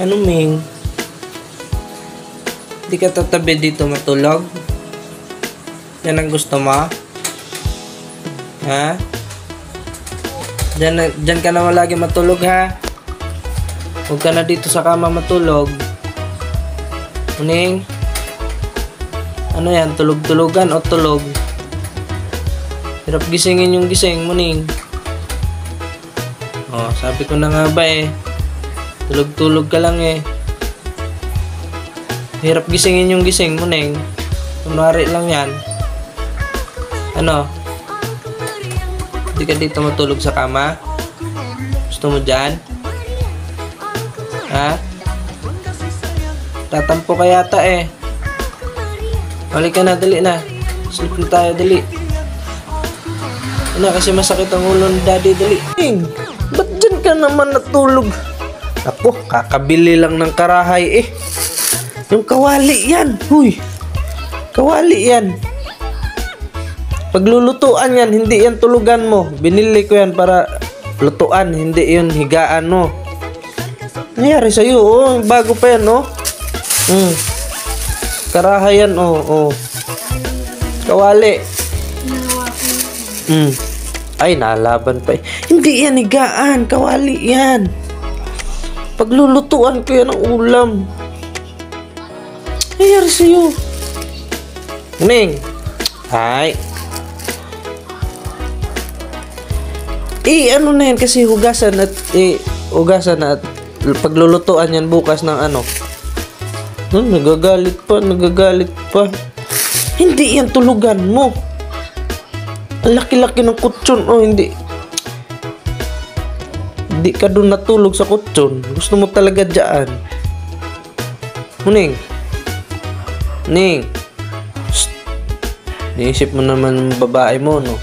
Ano, Ming? Di ka tatabi dito matulog? Yan ang gusto mo? Ha? Diyan ka naman lagi matulog, ha? Huwag ka na dito sa kama matulog. Muning? Ano yan? Tulog-tulogan o tulog? Hirap gisingin yung gising, Muning. Oh, sabi ko na nga ba eh. Tulog-tulog ka lang eh. Hirap gisingin yung gising, Muning. Kunwari lang yan. Ano? Hindi ka dito matulog sa kama? Gusto mo dyan? Ha? Tatampo ka yata eh. Balik ka na, dali na. Sleep na tayo, dali. Ano, kasi masakit ang ulo ni Daddy, dali. Ba't dyan ka naman natulog? Ako, kakabili lang ng karahay eh. Yung kawali yan. Huy. Kawali yan. Paglulutuan yan, hindi yan tulugan mo. Binili ko yan para lutuan, hindi yun higaan mo. Nangyari sa'yo, oh. Bago pa yan, oh. Karahay yan, oh. Kawali. Ay, nalaban pa eh. Hindi yan higaan, kawali yan. Paglulutuan ko yan ng ulam. Nangyari sa'yo. Ning. Ay. Ano na yan kasi hugasan at paglulutuan yan bukas ng ano. Nagagalit pa. Hindi yan tulugan mo. Ang laki-laki ng kutsyon. Oh, hindi ka doon natulog sa kutsyon. Gusto mo talaga dyan. Muning. Ning. Shh. Niisip mo naman yung babae mo, no?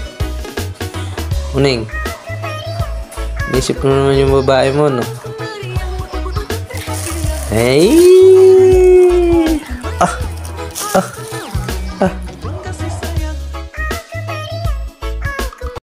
Muning. Niisip mo naman yung babae mo, no? Hey!